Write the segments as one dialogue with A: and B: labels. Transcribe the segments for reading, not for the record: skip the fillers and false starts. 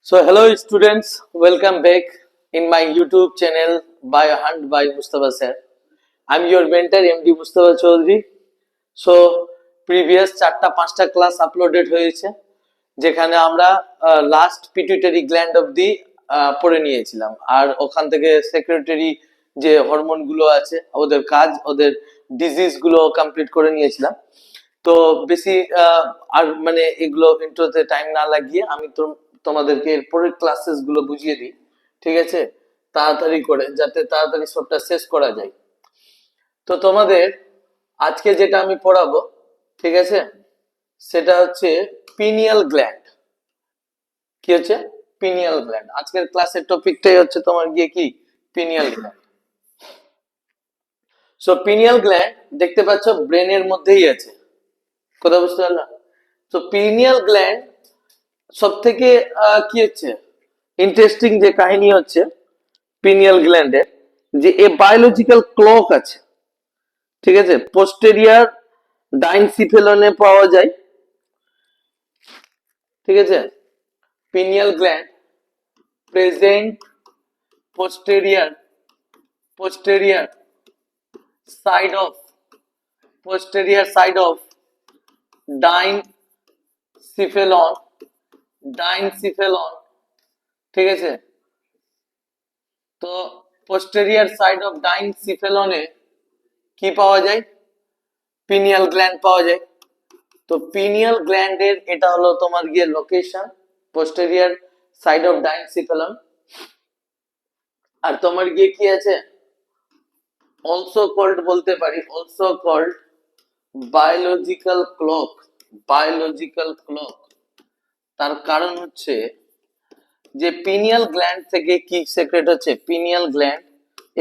A: So hello students, welcome back in my YouTube channel Biohunt by Mustafa sir. I'm your mentor MD Mustafa Chaudhary. So previous 4টা-5টা class uploaded হয়েছে যেখানে আমরা last pituitary gland অবধি পড়ে নিয়েছিলাম আর ওখান থেকে সেক্রেটারি যে হরমোন গুলো আছে ওদের কাজ ওদের ডিজিজ গুলো কমপ্লিট করে নিয়েছিলাম। তো বেশি আর মানে এগুলো ইন্ট্রোতে টাইম না লাগিয়ে আমি তো তোমাদেরকে এরপরের ক্লাসেস গুলো বুঝিয়ে দিই, ঠিক আছে, তাড়াতাড়ি করে যাতে তাড়াতাড়ি সবটা শেষ করা যায়। তো তোমাদের আজকে যেটা আমি পড়াবো, ঠিক আছে, সেটা হচ্ছে পিনিয়াল গ্ল্যান্ড। কি হচ্ছে? Pineal gland. আজকের ক্লাসের টপিকটাই হচ্ছে তোমার গিয়ে কি pineal gland. So pineal gland দেখতে পাচ্ছ ব্রেনের মধ্যেই আছে, কথা বুঝতে পারলাম? তো পিনিয়াল গ্ল্যান্ড সব থেকে কি হচ্ছে ইন্টারেস্টিং যে কাহিনী হচ্ছে পিনিয়াল গ্ল্যান্ডের, যে এ বায়োলজিক্যাল ক্লক আছে, ঠিক আছে, পোস্টেরিয়ার ডাইনসিফেলনে পাওয়া যায়, ঠিক আছে। Pineal gland present posterior side of posterior side of ডাইনসিফেলন, ঠিক আছে। তো পোস্টেরিয়ার সাইড অফ ডাইনসিফেলনে কি পাওয়া যায়? পিনিয়াল গ্ল্যান্ড পাওয়া যায়। তো পিনিয়াল গ্ল্যান্ডের এটা হলো তোমার গিয়ে লোকেশন, পোস্টেরিয়ার সাইড অফ ডাইনসিফেলন। আর তোমার গিয়ে কি আছে, অলসো কল্ড বলতে পারি, অলসো কল্ড বায়োলজিক্যাল ক্লক। তার কারণ হচ্ছে যে পিনিয়াল গ্ল্যান্ড থেকে কি সেক্রেট হচ্ছে, পিনিয়াল গ্ল্যান্ড,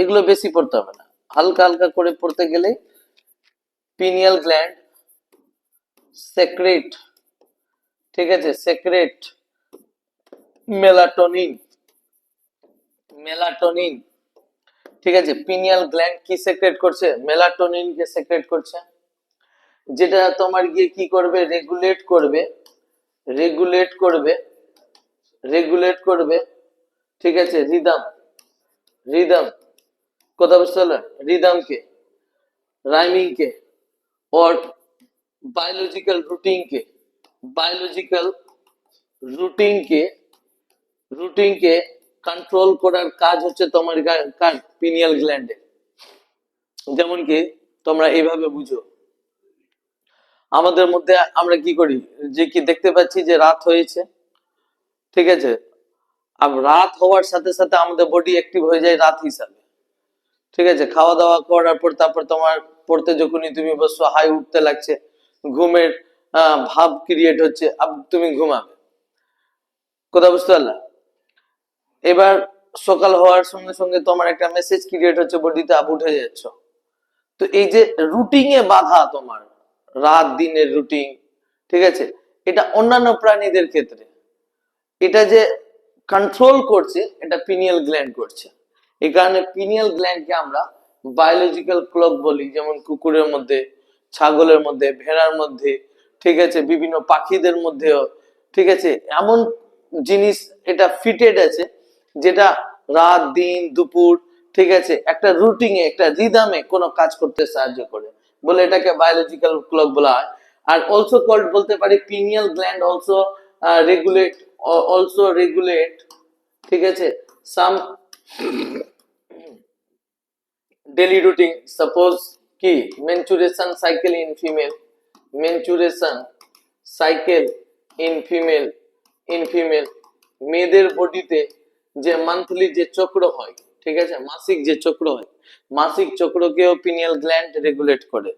A: এগুলো বেশি পড়তে হবে না, হালকা হালকা করে পড়তে গেলে পিনিয়াল গ্ল্যান্ড সেক্রেট, ঠিক আছে, সেক্রেট মেলাটোনিন, ঠিক আছে। পিনিয়াল গ্ল্যান্ড কি সেক্রেট করছে? মেলাটোনিন কে সেক্রেট করছে, যেটা তোমার গিয়ে কি করবে, রেগুলেট করবে, ঠিক আছে, রিদম, কথা বুঝতে হলো, রিদমকে, রাইমিংকে, और বায়োলজিক্যাল রুটিনকে কন্ট্রোল করার কাজ হচ্ছে তোমার পিনিয়াল গ্ল্যান্ডে। যেমন কি তোমরা এইভাবে বুঝো, আমাদের মধ্যে আমরা কি করি, যে কি দেখতে পাচ্ছি যে রাত হয়েছে, ঠিক আছে, আর রাত হওয়ার সাথে সাথে আমাদের বডি অ্যাক্টিভ হয়ে যায় রাত হিসাবে, ঠিক আছে। খাওয়া দাওয়া করার পর তারপর তোমার পড়তে যখনই তুমি বসছো হাই উঠতে লাগছে, ঘুমের ভাব ক্রিয়েট হচ্ছে, তুমি ঘুমাবে, কথা বুঝতে পারলা? এবার সকাল হওয়ার সঙ্গে সঙ্গে তোমার একটা মেসেজ ক্রিয়েট হচ্ছে বডিতে, উঠে যাচ্ছ। তো এই যে রুটিনে বাধা, তোমার রাত দিনের রুটিন, ঠিক আছে, এটা অন্যান্য প্রাণীদের ক্ষেত্রে এটা যে কন্ট্রোল করছে, এটা পিনিয়াল গ্ল্যান্ড করছে। এই কারণে পিনিয়াল গ্ল্যান্ডকে আমরা বায়োলজিক্যাল ক্লক বলি। যেমন কুকুরের মধ্যে, ছাগলের মধ্যে, ভেড়ার মধ্যে, ঠিক আছে, বিভিন্ন পাখিদের মধ্যেও, ঠিক আছে, এমন জিনিস এটা ফিটেড আছে যেটা রাত দিন দুপুর, ঠিক আছে, একটা রুটিনে একটা রিদমে কোনো কাজ করতে সাহায্য করে, বলে এটাকে বায়োলজিক্যাল ক্লক বলা হয়। আর অলসো কল্ড বলতে পারি, পিনিয়াল গ্ল্যান্ড রেগুলেট, ঠিক আছে, সাম ডেইলি রুটিন। সাপোজ কি মেনচুরেশন সাইকেল ইন ফিমেল, মেয়েদের বডিতে যে মান্থলি যে চক্র হয়, ঠিক আছে, মাসিক যে চক্র হয়, মাসিক চক্রকেও পিনিয়াল গ্ল্যান্ড রেগুলেট করে,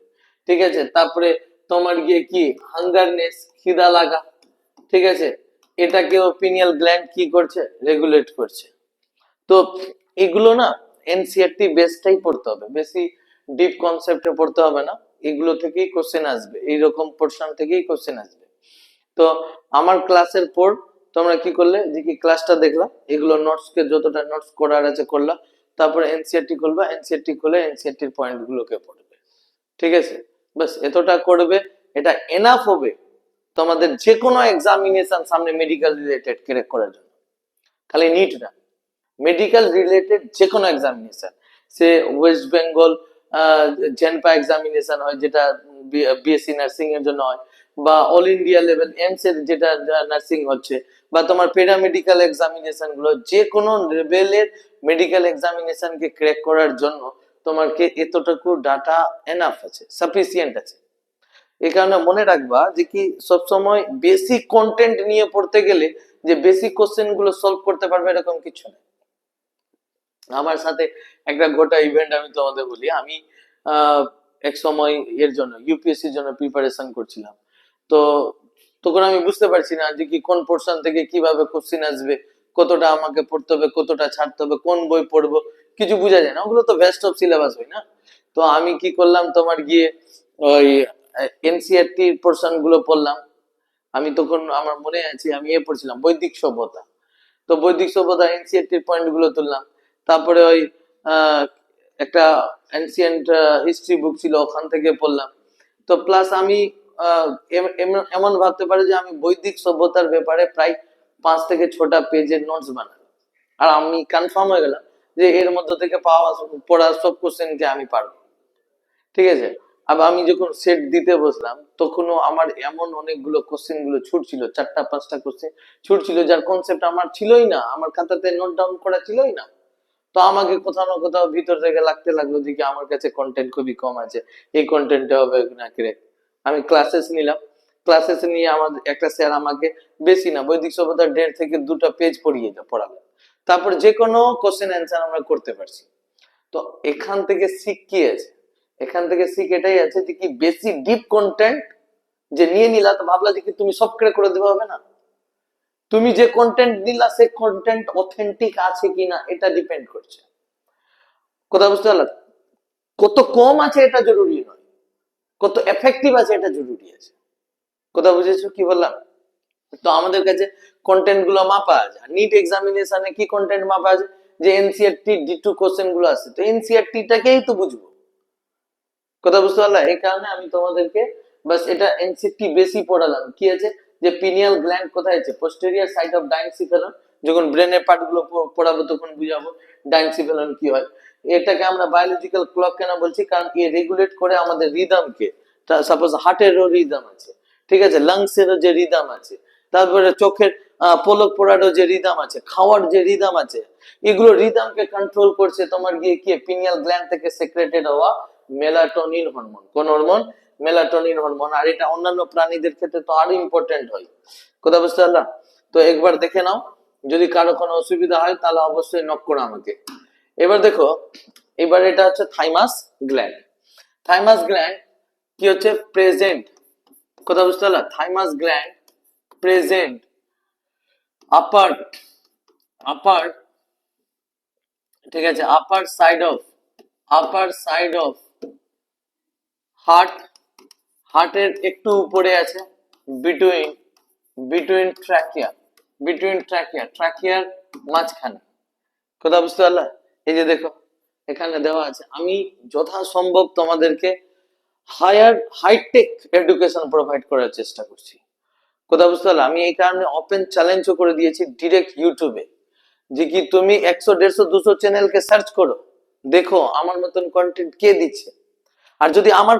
A: ঠিক আছে। তারপরে তোমার গিয়ে কি হাঙ্গারনেস, খিদা লাগা, ঠিক আছে, এটাকেও পিনিয়াল গ্ল্যান্ড কি করছে, রেগুলেট করছে। তো এগুলো না এনসিইআরটি বেসটাই পড়তে হবে, বেশি ডিপ কনসেপ্টে পড়তে হবে না, এগুলো থেকেই কোশ্চেন আসবে, এইরকম পোর্শন থেকেই কোশ্চেন আসবে। তো আমার ক্লাসের পর তোমরা কি করলে, যে কি ক্লাসটা দেখলা, এগুলো নোটসকে যতটা নোটস করার আছে করলা, তারপরে এনসিইআরটি খুলবা, এনসিইআরটি খুলে এনসিইআরটির পয়েন্টগুলোকে পড়বে, ঠিক আছে। বাস এতটা করবে, এটা এনাফ হবে তোমাদের যে কোনো এক্সামিনেশন সামনে মেডিকেল রিলেটেড ক্র্যাক করার জন্য। খালি নিট না, মেডিকেল রিলেটেড যে কোনো এক্সামিনেশন, সে ওয়েস্ট বেঙ্গল জেনপা এক্সামিনেশন হয় যেটা বিএসসি নার্সিং এর জন্য হয়, বা অল ইন্ডিয়া লেভেল এমস এর যেটা নার্সিং হচ্ছে, বা তোমার প্যারামেডিক্যাল এক্সামিনেশন গুলো, যে কোনো লেভেলের মেডিকেল এক্সামিনেশন কে ক্র্যাক করার জন্য তোমাকে এতটুকু ডাটা এনাফ আছে, সাফিসিয়েন্ট আছে। এই কারণে মনে রাখবা যে কি সবসময় বেসিক কন্টেন্ট নিয়ে পড়তে গেলে যে বেসিক কোশ্চেন গুলো সলভ করতে পারবে এরকম কিছু নেই। আমার সাথে একটা গোটা ইভেন্ট আমি তোমাদের বলি। আমি এক সময় এর জন্য ইউপিএসসির জন্য প্রিপারেশন করছিলাম, তো তখন আমি বুঝতে পারছি না যে কি কোন পোর্শন থেকে কিভাবে কোশ্চেন আসবে, কতটা আমাকে পড়তে হবে, কতটা ছাড়তে হবে, কোন বই পড়বো, কিছু বোঝা যায় না, ওগুলো তো ভেস্ট অফ সিলেবাস হয় না। তো আমি কি করলাম, তোমার গিয়ে ওই এনসিইআরটি পোর্শন গুলো পড়লাম। আমি তখন আমার মনে আছে আমি পড়ছিলাম বৈদিক সভ্যতা, তো বৈদিক সভ্যতা এনসিইআরটির পয়েন্ট গুলো তুললাম। তারপরে ওই একটা এনসিয়েন্ট হিস্ট্রি বুক ছিল, ওখান থেকে পড়লাম। তো প্লাস আমি এমন ভাবতে পারি যে আমি বৈদিক সভ্যতার ব্যাপারে প্রায় 5 থেকে 6টা পেজের নোটস বানালাম, আর আমি কনফার্ম হয়ে গেলাম যে এর মধ্যে থেকে পড়া সব কোশ্চেনকে আমি পারবো। ঠিক আছে, আবার আমি যখন সেট দিতে বসলাম তখনও আমার এমন অনেকগুলো কোশ্চেন গুলো ছুটছিল, 4টা 5টা কোশ্চেন ছুটছিল যার কনসেপ্ট আমার ছিলই না, আমার খাতাতে নোট ডাউন করা ছিলই না। তো আমাকে কোথাও না কোথাও ভিতর থেকে লাগতে লাগলো যে কি আমার কাছে কন্টেন্ট খুবই কম আছে, এই কন্টেন্টে হবে না করে। আমি ক্লাসেস নিলাম, ক্লাসেস নিয়ে আমার একটা স্যার আমাকে বেশি না বৈদিক সভ্যতার 1.5 থেকে 2টা পেজ পড়ালো। তারপর যে কোনো কোশ্চেন অ্যান্সার আমরা করতে পারছি। তো এখান থেকে শিখ কি আছে, এখান থেকে শিখ এটাই আছে যে কি বেশি ডিপ কন্টেন্ট যে নিয়ে নিলা তো ভাবলা যে কি তুমি সব করে দেবে, হবে না। তুমি যে কন্টেন্ট নিলা সে কন্টেন্ট অথেন্টিক আছে কিনা এটা ডিপেন্ড করছে। কথা বুঝতে পারলাম, কত কম আছে এটা জরুরি নয়, কত এফেক্টিভ আছে এটা জরুরি আছে। কথা বুঝেছো কি বললাম? তো আমাদের কাছে কন্টেন্ট গুলো মাপা আছে, নিট এক্সামিনেশনে কি কন্টেন্ট মাপা আছে, যে এনসিইআরটি D2 কোশ্চেন গুলো আছে, তো এনসিইআরটি টাকেই তো বুঝবো। কথা বুঝতে পারলা? এই কারণে আমি তোমাদেরকে বাস এটা এনসিইআরটি বেশি পড়ালাম। কি আছে যে পিনিয়াল গ্ল্যান্ড কোথায় আছে, পোস্টেরিয়র সাইড অফ ডাইনসিফেলন, যখন ব্রেনের পার্ট গুলো পড়াবো তখন বুঝাবো ডাইনসিফেলন কি হয়। এটাকে আমরা বায়োলজিক্যাল ক্লক কেন বলছি, কারণ এ রেগুলেট করে আমাদের রিদমকে। সাপোজ হার্টেরও রিদম আছে, ঠিক আছে, লাংস এরও যে রিদম আছে, তারপরে চোখের পলক পড়ারও যে রিদম আছে, খাওয়ার যে রিদম আছে, এগুলো রিদমকে কন্ট্রোল করছে তোমার গিয়ে কি পিনিয়াল গ্ল্যান্ড থেকে সেক্রেটেড হওয়া মেলাটোনিন হরমোন। কোন হরমোন? Melatonin hormone. আর এটা অন্যান্য প্রাণীদের ক্ষেত্রে তো আরো ইম্পর্টেন্ট হয়। কথা বুঝতে পারলাম? তো একবার দেখে নাও, যদি কারো কোনো অসুবিধা হয় তাহলে অবশ্যই নক করো আমাকে। এবার দেখো, এবার এটা হচ্ছে থাইমাস গ্ল্যান্ড। থাইমাস গ্ল্যান্ড কি হচ্ছে, প্রেজেন্ট। কথা বুঝতে পারলাম? থাইমাস গ্ল্যান্ড প্রেজেন্ট আপার আপার ঠিক আছে, আপার সাইড অফ হার্ট, হার্টের একটু উপরে আছে, বিটুইন ট্রাকিয়ার মাঝখানে। কথা বুঝতে পারলা? এই যে দেখো এখানে দেওয়া আছে। আমি যথাসম্ভব তোমাদেরকে হাইটেক এডুকেশন প্রোভাইড করার চেষ্টা করছি। কথা বুঝতে পারলা? আমি এই কারণে ওপেন চ্যালেঞ্জও করে দিয়েছি ডিরেক্ট ইউটিউবে, যে কি তুমি 100 150 200 চ্যানেলকে সার্চ করো, দেখো আমার মতন কন্টেন্ট কে দিচ্ছে। আর যদি আমার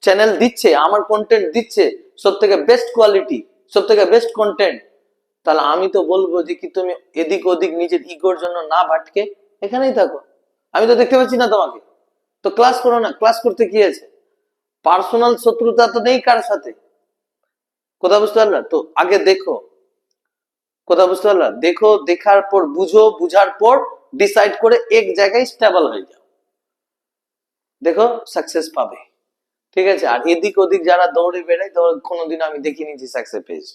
A: চ্যানেল দিচ্ছে, আমার কন্টেন্ট দিচ্ছে সব থেকে বেস্ট কোয়ালিটি, সব থেকে বেস্ট কন্টেন্ট, তাহলে আমি তো বলবো যে কি তুমি এদিক ওদিক নিজের ইগোর জন্য না ভাটকে এখানেই থাকো। আমি তো দেখতে পাচ্ছি না তোমাকে, তো ক্লাস করো না। ক্লাস করতে কি আছে, পার্সোনাল শত্রুতা তো নেই কার সাথে। কথা বুঝতে পারলা? তো আগে দেখো, কথা বুঝতে পারলা? দেখো, দেখার পর বুঝো, বুঝার পর ডিসাইড করে এক জায়গায় স্টেবল হয়ে যাও, দেখো সাকসেস পাবে। ঠিক আছে? আর এদিক ওদিক যারা দৌড়ে বেড়ায় কোনোদিন আমি দেখিনি যে সাকসেস পেয়েছে।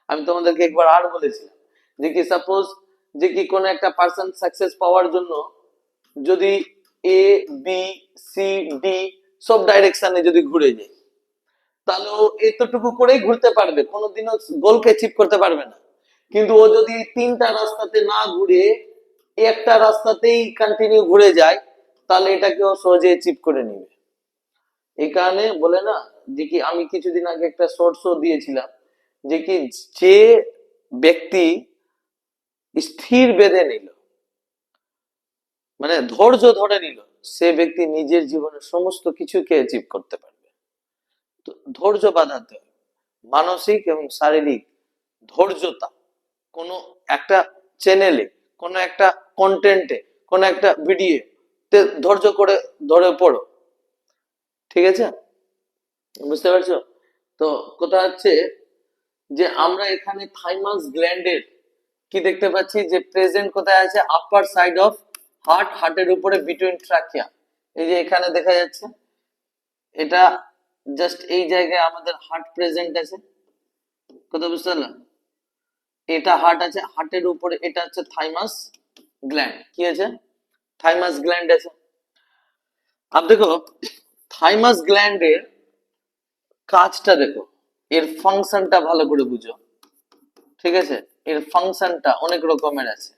A: আমি তোমাদেরকে একবার আর বলেছিলাম যে কি সাপোজ যে কি কোনো একটা পার্সন সাকসেস পাওয়ার জন্য যদি A B C D সব ডাইরেকশনে যদি ঘুরে যায়, তাহলে ও এতটুকু করেই ঘুরতে পারবে, কোনোদিনও গোলকে অ্যাচিভ করতে পারবে না। কিন্তু ও যদি 3টা রাস্তাতে না ঘুরে একটা রাস্তাতেই কন্টিনিউ ঘুরে যায়, তাহলে এটাকে ও সহজে অ্যাচিভ করে নিবে। এই কারণে বলে না যে কি আমি কিছুদিন আগে একটা শর্ট শো দিয়েছিলাম যে কি যে ব্যক্তি স্থির বেঁধে নিল, মানে ধৈর্য ধরে নিল, সে ব্যক্তি নিজের জীবনের সমস্ত কিছুকে অ্যাচিভ করতে পারবে। তো ধৈর্য বাঁধাতে হবে, মানসিক এবং শারীরিক ধৈর্যতা। কোনো একটা চ্যানেলে, কোনো একটা কন্টেন্টে, কোনো একটা ভিডিও তে ধৈর্য করে ধরে পড়ো, ঠিক আছে? বুঝতে পারছো? তো কথা হচ্ছে যে আমরা এখানে থাইমাস গ্ল্যান্ডের কি দেখতে পাচ্ছি, যে প্রেজেন্ট কোথায় আছে, আপার সাইড অফ হার্ট, হার্টের উপরে বিটুইন ট্রাকিয়া। এই যে এখানে দেখা যাচ্ছে, এটা জাস্ট এই জায়গায় আমাদের হার্ট প্রেজেন্ট আছে। কথা বুঝতে পারলাম? এটা হার্ট আছে, হার্টের উপরে এটা হচ্ছে থাইমাস গ্ল্যান্ড। কি আছে? থাইমাস গ্ল্যান্ড আছে। আর দেখো থাইমাস গ্ল্যান্ডের কাজটা দেখো, এর ফাংশনটা ভালো করে বুঝো, ঠিক আছে? এর ফাংশনটা অনেক রকমের আছে।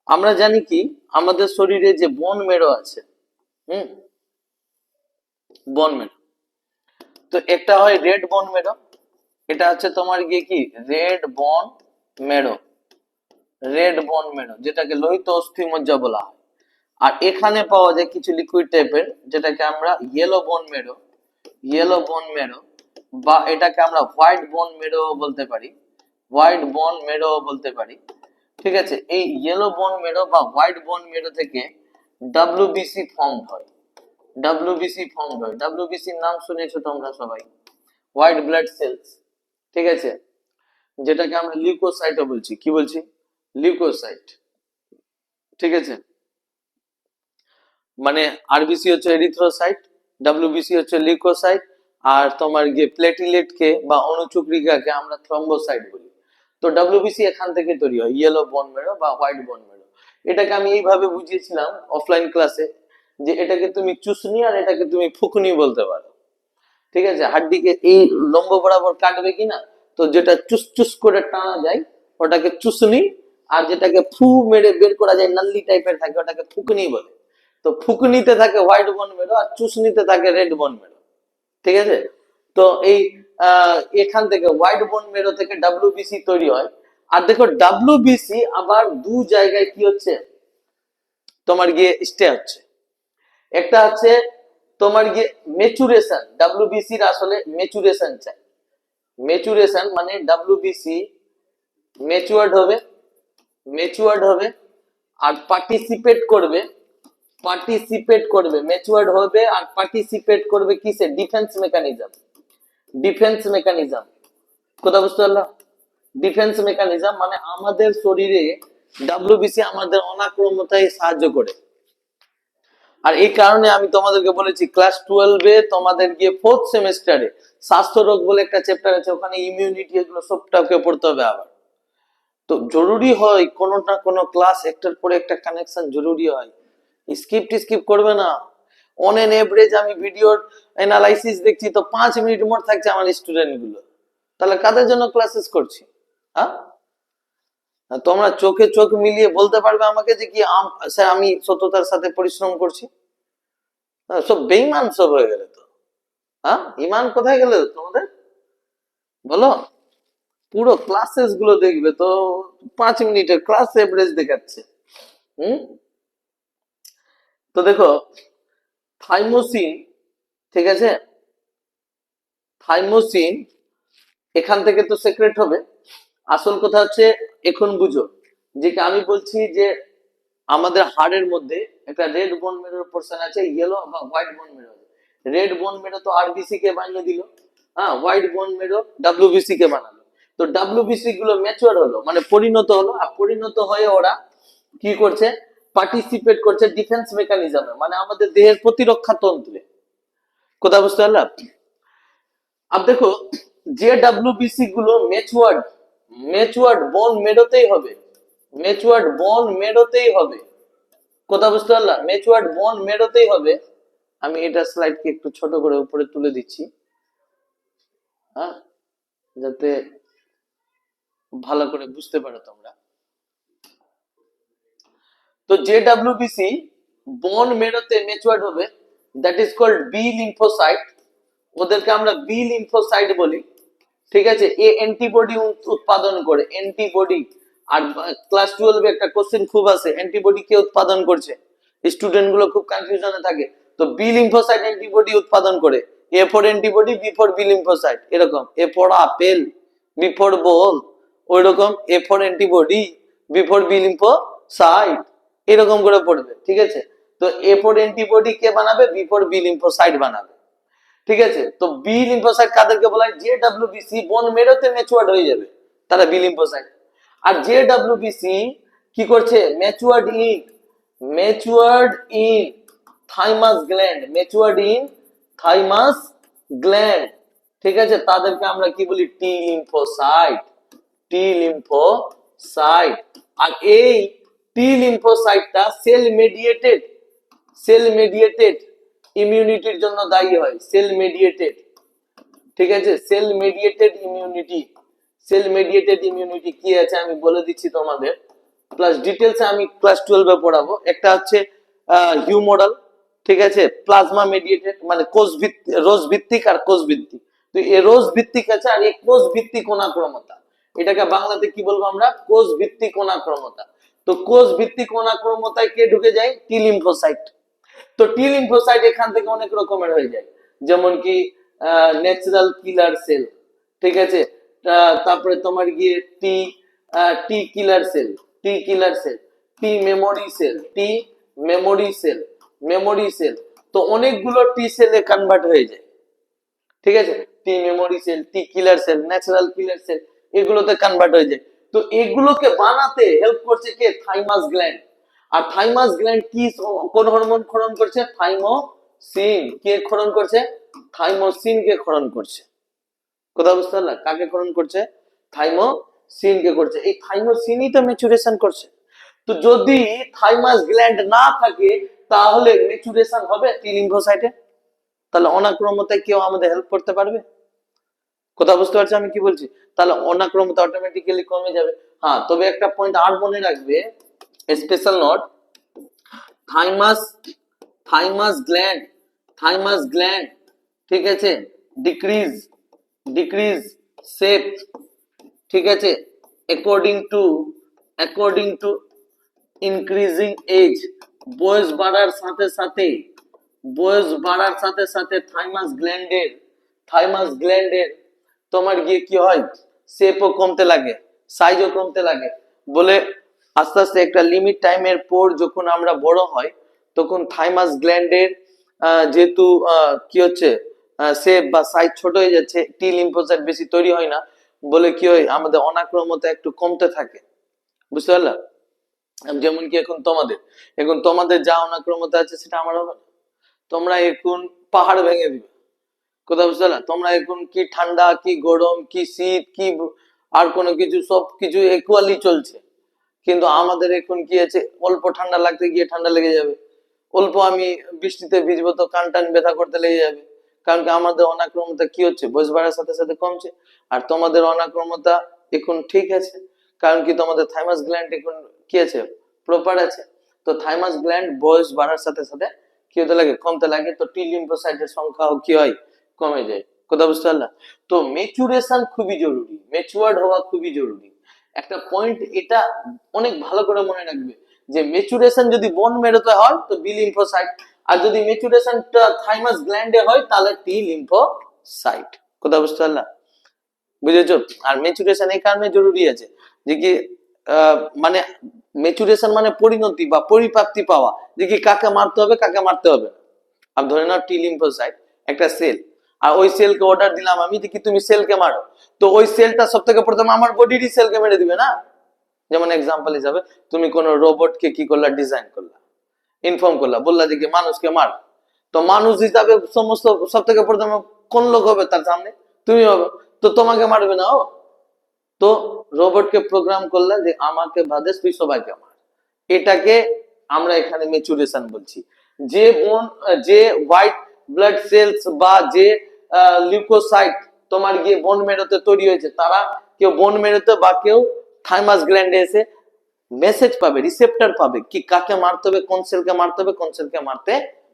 A: আমরা জানি কি, আমাদের শরীরে যে বোন মেরো আছে, হুম, বোন মেরো, তো একটা হয় রেড বোন মেরো, এটা হচ্ছে তোমার গিয়ে কি রেড বোন মেরো, রেড বোন মেরো, যেটাকে লোহিত অস্থিমজ্জা বলা হয়। আর এখানে পাওয়া যায় কিছু লিকুইড টাইপের, যেটাকে আমরা ইয়েলো বোন মেরো, ইয়েলো বোন মেরো, বা এটাকে আমরা হোয়াইট বোন মেরো বলতে পারি, হোয়াইট বোন মেরো বলতে পারি, ঠিক আছে? এই ইয়েলো বোন মেরো বা হোয়াইট বোন মেরো থেকে ডাব্লিউবিসি ফর্ম হয়, ডাব্লিউবিসি ফর্ম হয়। ডাব্লিউবিসি নাম শুনেছো তোমরা সবাই, হোয়াইট ব্লাড সেলস, ঠিক আছে? যেটাকে আমরা লিউকোসাইটও বলছি। কি বলছি? লিউকোসাইট, ঠিক আছে? মানে আরবিসি হচ্ছে এরিথ্রোসাইট, ডাব্লিউবিসি হচ্ছে লিউকোসাইট, আর তোমার গিয়ে প্লেটিলেটকে বা অণুচক্রিকাকে আমরা থ্রম্বোসাইট বলি। তো ডাব্লিউবিসি এখান থেকে তৈরি হয়, ইয়েলো বোন মেরো বা হোয়াইট বোন মেরো। এটাকে আমি এইভাবে বুঝিয়েছিলাম অফলাইন ক্লাসে, যে এটাকে তুমি চুসনি আর এটাকে তুমি ফুকনি বলতে পারো, ঠিক আছে? হাড্ডিকে এই লম্ব বরাবর কাটবে কিনা, তো যেটা চুস চুস করে টানা যায় ওটাকে চুসনি, আর যেটাকে ফু মেরে বের করা যায় নাল্লি টাইপের থাকে ওটাকে ফুকনি বলে। তো ফুকনিতে থাকে হোয়াইট বোন মেরো আর চুসনিতে থাকে রেড বোন মেরো, ঠিক আছে? তো এই এখান থেকে হোয়াইট বোন মেরো থেকে ডাব্লিউবিসি তৈরি হয়। আর দেখো ডাব্লিউবিসি আবার দু জায়গায় কি হচ্ছে তোমার গিয়ে স্টে হচ্ছে। একটা হচ্ছে তোমার গিয়ে মেচুরেশন, ডাব্লিউবিসির আসলে মেচুরেশন চাই। মেচুরেশন মানে ডাব্লিউবিসি ম্যাচিউরড হবে, ম্যাচিউরড হবে আর পার্টিসিপেট করবে, পার্টিসিপেট করবে, ম্যাচিউরড হবে আর পার্টিসিপেট করবে কিসে? Defence mechanism, defence mechanism. কথা বুঝতে পারলাম? ডিফেন্স মেকানিজম মানে আমাদের শরীরে ডাব্লিউবিসি আমাদের অনাক্রম্যতায় সাহায্য করে। আর এই কারণে আমি তোমাদেরকে বলেছি ক্লাস 12-এ তোমাদের গিয়ে 4th সেমিস্টারে স্বাস্থ্য রোগ বলে একটা চ্যাপ্টার আছে, ওখানে ইমিউনিটি এগুলো সবটাকে পড়তে হবে আবার। তো জরুরি হয় কোনো না কোনো ক্লাস একটার পরে একটা কানেকশন জরুরি হয়, স্কিপ করবে না। অন এন এভারেজ আমি ভিডিওর অ্যানালাইসিস দেখছি তো 5 মিনিট মোট থাকছে আমার স্টুডেন্ট গুলো, তাহলে কাদের জন্য ক্লাসেস করছি? হ্যাঁ, তোমরা চোখে চোখ মিলিয়ে বলতে পারবে আমাকে যে কি স্যার আমি সততার সাথে পরিশ্রম করছি? সব বেঈমান সব হয়ে গেলে তো, হ্যাঁ, ইমান কোথায় গেলে তোমাদের বলো? পুরো ক্লাসেস গুলো দেখবে তো 5 মিনিটের ক্লাস এভারেজ দেখাচ্ছে। হুম, তো দেখো থাইমোসিন, ঠিক আছে? থাইমোসিন এখান থেকে তো সেক্রেট হবে। আসল কথা হচ্ছে এখন বুঝো, যে আমি বলছি যে আমাদের হাড়ের মধ্যে একটা রেড বোন মেরোর পোরশন আছে, ইয়েলো বা হোয়াইট বোন মেরো। রেড বোন মেরো তো আরবিসি কে বানিয়ে দিল, হ্যাঁ, হোয়াইট বোন মেরো ডাব্লিউবিসি কে বানালো। তো ডাব্লিউবিসি গুলো ম্যাচিওর হলো মানে পরিণত হলো, আর পরিণত হয়ে ওরা কি করছে? পার্টিসিপেট করছে ডিফেন্স মেকানিজমে, মানে আমাদের দেহের প্রতিরক্ষা তন্ত্রে। কথা বুঝতে পারলাম? আর দেখো যে ডাব্লিউবিসি গুলো ম্যাচিওর্ড, ম্যাচিওর্ড বোন মেরোতেই হবে, ম্যাচিওর্ড বোন মেরোতেই হবে। কথা বুঝতে পারলাম? ম্যাচিওর্ড বোন মেরোতেই হবে। আমি এটা স্লাইডকে একটু ছোট করে উপরে তুলে দিচ্ছি, হ্যাঁ, যাতে ভালো করে বুঝতে পারো তোমরা। তো যে ডাব্লিউবিসি বোন মেরোতে ম্যাচিওর্ড হবে, that is called B lymphocyte, ওদেরকে আমরা বি লিম্ফোসাইট বলি, ঠিক আছে? এ অ্যান্টিবডি উৎপাদন করে, অ্যান্টিবডি আর ক্লাস 12 একটা কোশ্চেন খুব আছে, অ্যান্টিবডি কে উৎপাদন করছে, স্টুডেন্ট গুলো খুব কনফিউশনে থাকে। তো বি লিম্ফোসাইট অ্যান্টিবডি উৎপাদন করে, A for antibody, B for B lymphocyte, এরকম A for apple, B for ball, ওইরকম A for antibody, B for B lymphocyte, এরকম করে পড়বে, ঠিক আছে। তো এ ফর অ্যান্টিবডি কে বানাবে, বি ফর বি লিম্ফোসাইট বানাবে, ঠিক আছে। তো বি লিম্ফোসাইট কাদেরকে বলা হয়, যে ডাব্লিউবিসি বোন মেরোতে ম্যাচুয়ার্ড হয়ে যাবে তারা বি লিম্ফোসাইট। আর যে ডাব্লিউবিসি কি করছে, matured in thymus gland, matured in thymus gland, ঠিক আছে, তাদেরকে আমরা কি বলি, টি লিম্ফোসাইট, টি লিম্ফোসাইট। আর এই টি লিম্ফোসাইটটা সেল মেডিয়েটেড ইমিউনিটির জন্য দায়ী হয়, সেল মেডিয়েটেড, ঠিক আছে, সেল মেডিয়েটেড ইমিউনিটি কি আছে আমি বলে দিচ্ছি তোমাদের, প্লাস ডিটেলসে আমি ক্লাস 12 এ পড়াবো। একটা হচ্ছে হিউমোডাল, ঠিক আছে, প্লাজমা মেডিয়েটেড, মানে রোজ ভিত্তিক আর কোষ ভিত্তিক। তো এই রোজ ভিত্তিক আছে আর এই কোষ ভিত্তিক অনাক্রমতা, এটাকে বাংলাতে কি বলবো আমরা, কোষ ভিত্তিক অনাক্রমতা। তো কোষ ভিত্তিক অনাক্রমতায় কে ঢুকে যায়, টি লিম্ফোসাইট। তো টি লিম্ফোসাইট এখান থেকে অনেক রকমের হয়ে যায়, যেমন কি ন্যাচারাল কিলার সেল, ঠিক আছে, তারপরে তোমার গিয়ে টি টি কিলার সেল, টি মেমোরি সেল। তো অনেকগুলো টি সেলে কনভার্ট হয়ে যায়, ঠিক আছে, টি মেমোরি সেল, টি কিলার সেল, ন্যাচারাল কিলার সেল, এগুলোতে কনভার্ট হয়ে যায়। তো এগুলোকে বানাতে হেল্প করছে কে, থাইমাস গ্ল্যান্ড। আর থাইমাস গ্ল্যান্ড কি, কোন হরমোন ক্ষরণ করছে, থাইমোসিন। কে ক্ষরণ করছে, থাইমোসিন কে ক্ষরণ করছে। কথা বুঝতে পারলা, কাকে ক্ষরণ করছে, থাইমোসিন কে করছে। এই থাইমোসিনই তো ম্যাচুরেশন করছে। তো যদি থাইমাস গ্ল্যান্ড না থাকে তাহলে ম্যাচুরেশন হবে টি লিম্ফোসাইটে, তাহলে অনাক্রমতায় কেউ আমাদের হেল্প করতে পারবে। কথা বুঝতে পারছো আমি কি বলছি, তাহলে অনাক্রমতা অটোমেটিক্যালি কমে যাবে। হ্যাঁ, তবে একটা পয়েন্ট আর মনে রাখবে, special note, thymus thymus gland, ঠিক আছে, ডিক্রিজ শেপ, ঠিক আছে, অ্যাকর্ডিং টু ইনক্রিজিং এজ, বয়স বাড়ার সাথে থাইমাস গ্ল্যান্ডের তোমার গিয়ে কি হয়, শেপও কমতে লাগে, সাইজও কমতে লাগে। বলে আস্তে আস্তে একটা লিমিট টাইমের পর যখন আমরা বড় হয় তখন থাইমাস গ্ল্যান্ডের যেহেতু কি হচ্ছে, শেপ বা সাইজ ছোট হয়ে যাচ্ছে, টি লিম্ফোসাইট বেশি তৈরি হয় না, বলে কি হয়, আমাদের অনাক্রমতা একটু কমতে থাকে, বুঝতে পারলা। যেমন কি এখন তোমাদের যা অনাক্রমতা আছে সেটা আমার হবে না। তোমরা এখন পাহাড় ভেঙে দিবে, কোথাও বুঝতে পারলা, তোমরা এখন কি ঠান্ডা কি গরম কি শীত কি আর কোনো কিছু সবকিছু ইকুয়ালি চলছে, কিন্তু আমাদের এখন কি আছে, অল্প ঠান্ডা লাগতে গিয়ে ঠান্ডা লেগে যাবে, অল্প আমি বৃষ্টিতে ভিজবো তো কান টান ব্যথা করতে লেগে যাবে, কারণ কি আমাদের অনাক্রমতা কি হচ্ছে, বয়স বাড়ার সাথে সাথে কমছে। আর তোমাদের অনাক্রমতা এখন ঠিক আছে, কারণ কি তোমাদের থাইমাস গ্ল্যান্ড এখন কি আছে, প্রপার আছে। তো থাইমাস গ্ল্যান্ড বয়স বাড়ার সাথে সাথে কি হতে লাগে, কমতে লাগে। তো টি লিম্ফোসাইটের সংখ্যাও কি হয়, কমে যায়। কথা বুঝতে পারলা। তো ম্যাচুরেশন খুবই জরুরি, ম্যাচুয়ার্ড হওয়া খুবই জরুরি। একটা পয়েন্ট এটা অনেক ভালো করে মনে রাখবে, যে ম্যাচুরেশন যদি বোন মেরোতে হয় তো বি লিম্ফোসাইট, আর যদি ম্যাচুরেশনটা থাইমাস গ্ল্যান্ডে হয় তাহলে টি লিম্ফোসাইট। কথা বুঝতে পারলা, বুঝেছো। আর ম্যাচুরেশন এই কারণে জরুরি আছে যে কি মানে ম্যাচুরেশন মানে পরিণতি বা পরিপ্রাপ্তি পাওয়া, যে কি কাকে মারতে হবে কাকে মারতে হবে। আর ধরে নাও টি লিম্ফোসাইট একটা সেল, আর ওই সেলকে অর্ডার দিলাম আমি যে কি তুমি সেলকে মারো, তো ওই সেলটা সব থেকে প্রথমে আমার বডিরই সেলকে মেরে দিবে না। যেমন এক্সাম্পল হিসাবে তুমি কোন রোবটকে কি করলা, ডিজাইন করলা, ইনফর্ম করলা, বললা যে কি মানুষকে মার, তো মানুষ হিসাবে সমস্ত সব থেকে প্রথমে কোন লোক হবে তার সামনে, তুমি হবে, তো তোমাকে মারবে না ও। তো রোবটকে প্রোগ্রাম করলা যে আমাকে বাদে তুই সবাইকে মার, এটাকে আমরা এখানে ম্যাচুরেশন বলছি। যে হোয়াইট ব্লাড সেলস বা যে লিউকোসাইট তোমার গিয়ে বোন মেরোতে তৈরি হয়েছে, তারা কেউ বোন মেরোতে বা কেউ থাইমাস গ্ল্যান্ডে এসে মেসেজ পাবে, রিসেপ্টর পাবে কি কাকে মারতে হবে, কোন সেলকে মারতে হবে, কোন সেলকে মারতে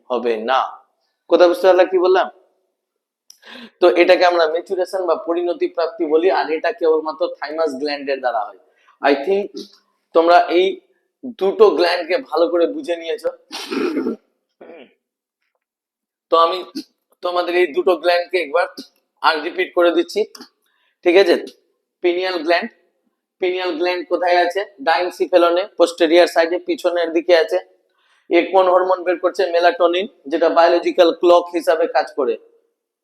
A: হবে না। কথা বুঝতে পারলা কি বললাম। তো এটাকে আমরা ম্যাচুরেশন বা পরিণতি প্রাপ্তি বলি, আর এটা কেবলমাত্র থাইমাস গ্ল্যান্ডের দ্বারা হয়। আই থিঙ্ক তোমরা এই দুটো গ্ল্যান্ডকে ভালো করে বুঝে নিয়েছো। তো আমি তোমাদের এই দুটো গ্ল্যান্ডকে একবার আর রিপিট করে দিচ্ছি, ঠিক আছে? পিনিয়াল গ্ল্যান্ড, পিনিয়াল গ্ল্যান্ড কোথায় আছে? ডাইনসিফেলনে, পোস্টেরিয়ার সাইডে, পিছনের দিকে আছে। এ কোন হরমোন বের করছে? মেলাটোনিন, যেটা বায়োলজিক্যাল ক্লক হিসাবে কাজ করে।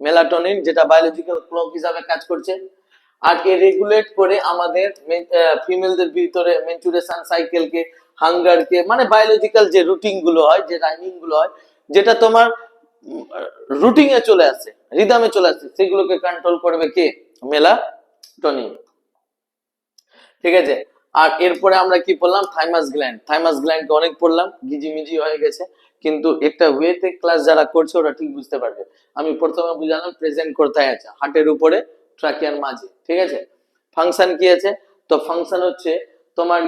A: মেলাটোনিন যেটা বায়োলজিক্যাল ক্লক হিসাবে কাজ করছে, আর এ রেগুলেট করে আমাদের ফিমেলদের ভিতরে মেনচুরেশন সাইকেলকে, হাঙ্গারকে, মানে বায়োলজিক্যাল যে রুটিন গুলো হয়, যে টাইমিং গুলো হয়, যেটা তোমার রুটিনে চলে আসে, রিদমে চলে আসে, সেগুলোকে কন্ট্রোল করবে কে? মেলাটোনিন, ঠিক আছে? আর এরপরে আমরা কি পড়লাম? Thymus gland. থাইমাস গ্ল্যান্ডকে অনেক পড়লাম, গিজিমিজি হয়ে গেছে, কিন্তু একটা ওয়েতে ক্লাস যারা করছে ওরা ঠিক বুঝতে পারবে। আমি প্রথমে বুঝালাম প্রেজেন্ট কোথায় আছে, হার্টের উপরে, ট্রাকিয়ার মাঝে, ঠিক আছে? ফাংশন কি আছে? তো ফাংশন হচ্ছে তোমার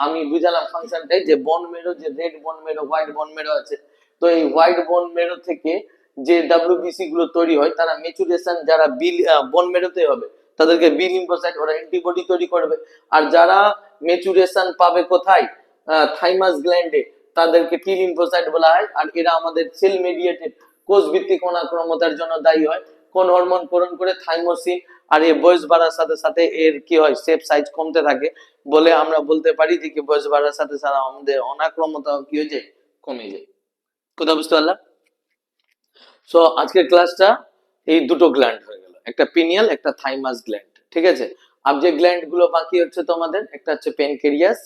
A: আমি বুঝালাম ফাংশনটাই, যে বোন মেরো, যে রেড বোন মেরো, হোয়াইট বোন মেরো আছে। তো এই হোয়াইট বোন মেরো থেকে যে ডাব্লিউবিসি গুলো তৈরি হয়, তারা ম্যাচুরেশন, যারা বিল বোন মেরোতে হবে তাদেরকে বি লিম্ফোসাইট, ওরা অ্যান্টিবডি তৈরি করবে। আর যারা ম্যাচুরেশন পাবে কোথায়? থাইমাস গ্ল্যান্ডে, তাদেরকে টি লিম্ফোসাইট বলা হয়। আর এরা আমাদের সেল মেডিয়েটেড কোষ ভিত্তিক অনাক্রমতার জন্য দায়ী হয়। কোন হরমোন পূরণ করে? থাইমোসিন। আর এই বয়স বাড়ার সাথে সাথে এর কি হয়? শেপ সাইজ কমতে থাকে, বলে আমরা বলতে পারি যে কি বয়স বাড়ার সাথে সাথে আমাদের অনাক্রমতা কি হয়ে যায়? কমে যায়। কথা বুঝতে পারলাম? সো আজকের ক্লাসটা এই দুটো গ্ল্যান্ড হয়ে গেল, একটা পিনিয়াল, একটা থাইমাস গ্ল্যান্ড, ঠিক আছে? আর যে গ্ল্যান্ড গুলো বাকি হচ্ছে তোমাদের, একটা হচ্ছে প্যানক্রিয়াস,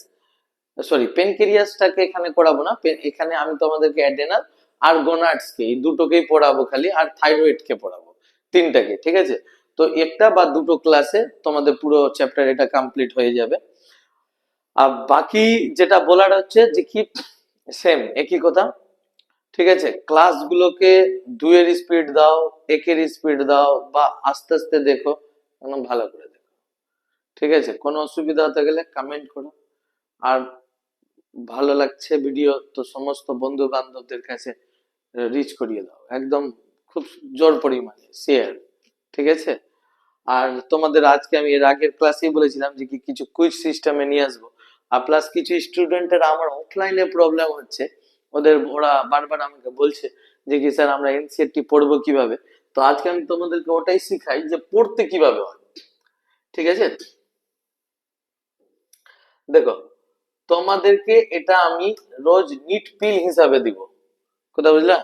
A: সরি প্যানক্রিয়াসটাকে এখানে পড়াবো না, এখানে আমি তোমাদেরকে অ্যাডেনাল আর গোনাডসকে, এই দুটোকেই পড়াবো খালি, আর থাইরয়েডকে পড়াবো, তিনটাকে, ঠিক আছে? তো একটা বা দুটো ক্লাসে তোমাদের পুরো চ্যাপ্টার এটা কমপ্লিট হয়ে যাবে। আর বাকি যেটা বলার হচ্ছে যে কি, সেম একই কথা, ঠিক আছে? ক্লাসগুলোকে দুইয়ের স্পিড দাও, একের স্পিড দাও, বা আস্তে আস্তে দেখো, একদম ভালো করে দেখো, ঠিক আছে? কোনো অসুবিধা হতে গেলে কমেন্ট করো। আর ভালো লাগছে ভিডিও তো সমস্ত বন্ধু বান্ধবদের কাছে রিচ করিয়ে দাও, একদম খুব জোর পরিমাণে শেয়ার, ঠিক আছে? আর তোমাদের আজকে আমি এর আগের ক্লাসেই বলেছিলাম যে কি কিছু কুইজ সিস্টেমে নিয়ে আসবো। আর প্লাস কিছু স্টুডেন্টের আমার অফলাইনে প্রবলেম হচ্ছে, ওরা বারবার আমাকে বলছে যে কি স্যার আমরা এনসিইআরটি পড়বো কিভাবে। তো আজকে আমি তোমাদেরকে ওটাই শিখাই যে পড়তে কিভাবে হয়, ঠিক আছে? দেখো, তোমাদেরকে এটা আমি রোজ নিট পিল হিসাবে দিব, কথা বুঝলা?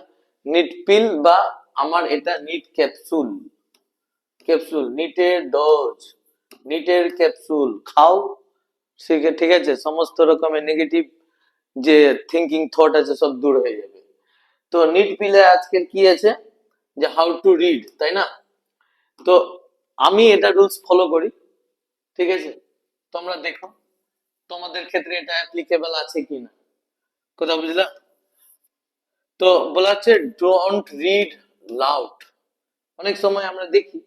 A: নিট পিল, বা আমার এটা নিট ক্যাপসুল, ক্যাপসুল নিটের ডোজ, নিটের ক্যাপসুল খাও, ঠিক আছে? সমস্ত রকমের নেগেটিভ যে থিঙ্কিং থট আছে সব দূর হয়ে যাবে। তো নিট পিলে আজকের কি আছে? যে হাউ টু রিড, তাই না? তো আমি এটা রুলস ফলো করি, ঠিক আছে? তোমরা দেখো তোমাদের ক্ষেত্রে এটা অ্যাপ্লিকেবল আছে কিনা, কথা বুঝলা? তো বলা হচ্ছে ডোন্ট রিড লাউড। অনেক সময় আমরা দেখি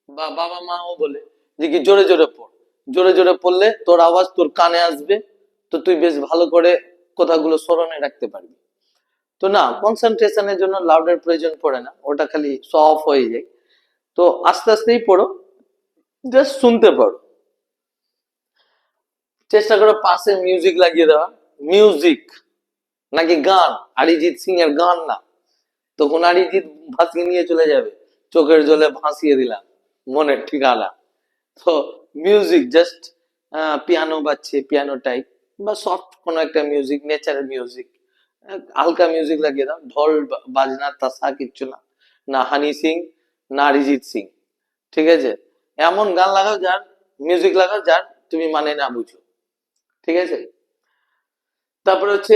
A: বা বাবা মাও বলে যে কি জোরে জোরে পড়, জোরে জোরে পড়লে তোর আওয়াজ তোর কানে আসবে, তো তুই বেশ ভালো করে কথাগুলো স্মরণে রাখতে পারবি। তো না, কনসেন্ট্রেশনের জন্য লাউডের প্রয়োজন পড়ে না, ওটা খালি শো অফ হয়ে যায়। তো আস্তে আস্তেই পড়ো, জাস্ট শুনতে পারো, চেষ্টা করো পাশে মিউজিক লাগিয়ে দেওয়া। মিউজিক নাকি গান, অরিজিৎ সিং এর গান না, তখন অরিজিৎ ভাসিয়ে নিয়ে চলে যাবে, চোখের জলে ভাসিয়ে দিলাম মনের ঠিকানা। তো মিউজিক জাস্ট পিয়ানো বাজছে, পিয়ানো টাইপ, বা সফট কোনো একটা মিউজিক, নেচারের মিউজিক, হালকা মিউজিক লাগিয়ে দাও, ঢোল বাজনা তাসা কিচ্ছু না, না হানি সিং না অরিজিৎ সিং, ঠিক আছে? এমন গান লাগাও যার, মিউজিক লাগাও যার তুমি মানে না বুঝো, ঠিক আছে? তারপরে হচ্ছে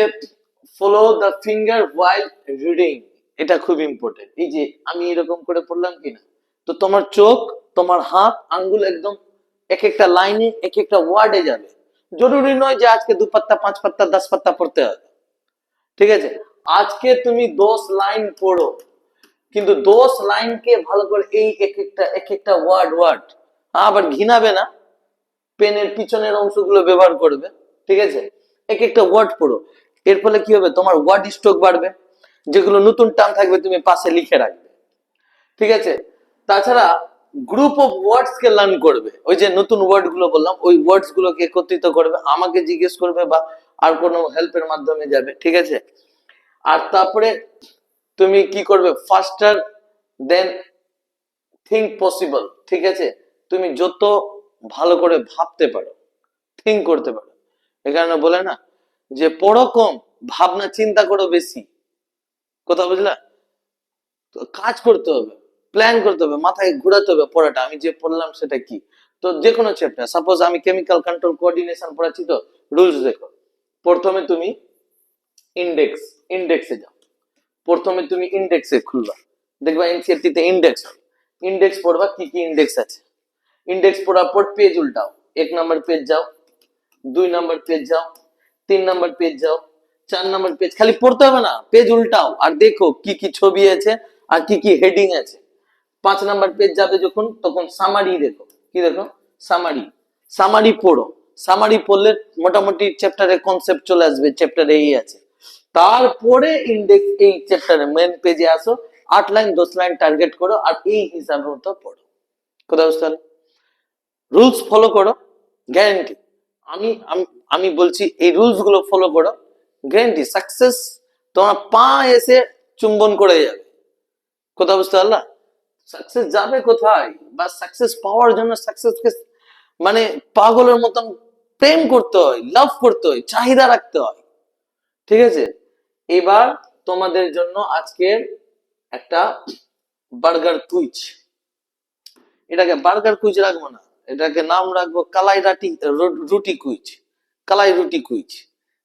A: follow the finger while reading, এটা খুব ইম্পর্টেন্ট। এই যে আমি এরকম করে পড়লাম কিনা, তো তোমার চোখ, তোমার হাত, আঙ্গুল একদম এক একটা লাইনে, এক একটা ওয়ার্ডে যাবে। জরুরি নয় যে আজকে 2 পাত্তা 5 পাত্তা 10 পাত্তা পড়তে হবে, ঠিক আছে? আজকে তুমি 10 লাইন পড়ো, কিন্তু 10 লাইনকে ভালো করে এই এক একটা ওয়ার্ড আবার ঘিনাবে না, পেনের পিছনের অংশগুলো ব্যবহার করবে, ঠিক আছে? এক একটা ওয়ার্ড পড়ো, এর ফলে কি হবে? তোমার ওয়ার্ড স্টক বাড়বে, যেগুলো নতুন টার্ম থাকবে তুমি পাশে লিখে রাখবে, ঠিক আছে? তাছাড়া group of words K learn করবে, ওই যে নতুন ওয়ার্ড গুলো বললাম ওই ওয়ার্ডস গুলোকে একত্রিত করবে, আমাকে জিজ্ঞেস করবে বা আর কোনো হেল্পের মাধ্যমে যাবে, ঠিক আছে। আর তারপরে তুমি কি করবে, ফাস্টার দেন থিঙ্ক পসিবল, ঠিক আছে। তুমি যত ভালো করে ভাবতে পারো, থিঙ্ক করতে পারো, এখানে বলে না যে পড়ো কম, ভাবনা চিন্তা করো বেশি, কথা বুঝলা। তো কাজ করতে হবে, প্ল্যান করতে হবে, মাথায় ঘোরাতে হবে পড়াটা, আমি যে পড়লাম সেটা কি। তো যে কোনো চ্যাপ্টার, সাপোজ আমি কেমিক্যাল কন্ট্রোল কোঅর্ডিনেশন পড়াচ্ছি, তো রুলস দেখো। প্রথমে তুমি ইন্ডেক্সে যাও, প্রথমে তুমি ইন্ডেক্সে খুলবা, দেখবা এনসিইআরটি তে ইন্ডেক্স পড়বা, কি কি ইন্ডেক্স আছে। ইন্ডেক্স পড়ার পর পেজ উল্টাও, 1 নম্বর পেজ যাও, 2 নম্বর পেজ যাও, 3 নম্বর পেজ যাও, 4 নম্বর পেজ, খালি পড়তে হবে না, পেজ উল্টাও আর দেখো কি কি ছবি আছে আর কি কি হেডিং আছে। 5 নম্বর পেজ যাবে যখন, তখন সামারি দেখো, কি দেখো, সামারি পড়ো, সামারি পড়লে মোটামুটি চ্যাপ্টারের কনসেপ্ট চলে আসবে, চ্যাপ্টারে এই আছে। তারপরে ইন্ডেক্স, এই চ্যাপ্টারের মেন পেজে আসো, 8 লাইন 10 লাইন টার্গেট করো আর এই হিসাবে মতো পড়ো, কোথাও বুঝতে পারলে। রুলস ফলো করো, গ্যারান্টি, আমি আমি আমি বলছি এই রুলস গুলো ফলো করো, গ্যারান্টি সাকসেস তোমার পা এসে চুম্বন করে যাবে, কোথাও বুঝতে পারলা। সাকসেস যাবে কোথায়, বা সাকসেস পাওয়ার জন্য সাকসেসকে মানে পাগলের মতন প্রেম করতে হয়, লাভ করতে হয়, চাহিদা রাখতে হয়, ঠিক আছে। এবার তোমাদের জন্য আজকের একটা বার্গার কুইজ, এটাকে বার্গার কুইজ রাখবো না, এটাকে নাম রাখবো রুটি কুইজ, কালাই রুটি কুইজ,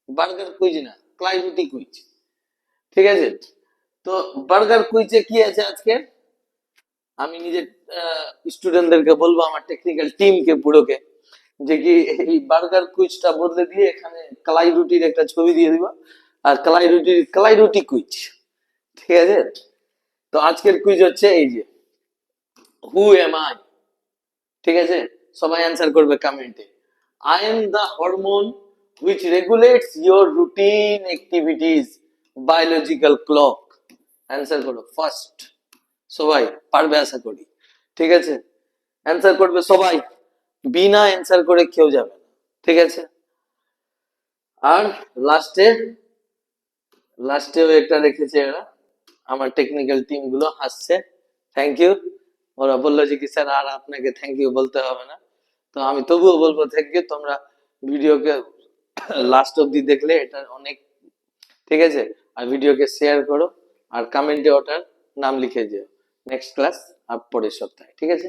A: বার্গার কুইজ না, কালাই রুটি কুইজ, ঠিক আছে। তো বার্গার কুইজে কি আছে আজকে, আমি নিজের স্টুডেন্টদেরকে বলবো, আমার টেকনিক্যাল টিমকে পুরোকে, যে কি এই বার্গার কুইজটা বদলে দিয়ে এখানে কালাই রুটির একটা ছবি দিয়ে দিবা, আর কালাই রুটি কুইজ, ঠিক আছে। তো আজকের কুইজ হচ্ছে এই যে হু এম আই, ঠিক আছে। সবাই অ্যান্সার করবে কমেন্টে, I am the hormone which regulates your routine activities biological clock. Answer করো ফার্স্ট, সবাই পারবে আশা করি, ঠিক আছে। অ্যান্সার করবে সবাই, বিনা অ্যান্সার করে কেউ যাবে না, ঠিক আছে। আর লাস্টেও একটা রেখেছে এরা, আমার টেকনিক্যাল টিম গুলো হাসছে, থ্যাংক ইউ। ওরা বললো যে কি স্যার আর আপনাকে থ্যাংক ইউ বলতে হবে না, তো আমি তবুও বলবো থ্যাংক ইউ। তোমরা ভিডিওকে লাস্ট অব্দি দেখলে এটা অনেক, ঠিক আছে। আর ভিডিওকে শেয়ার করো আর কমেন্টে ওটার নাম লিখে দিও, নেক্সট ক্লাস আর পরের সপ্তাহে, ঠিক আছে।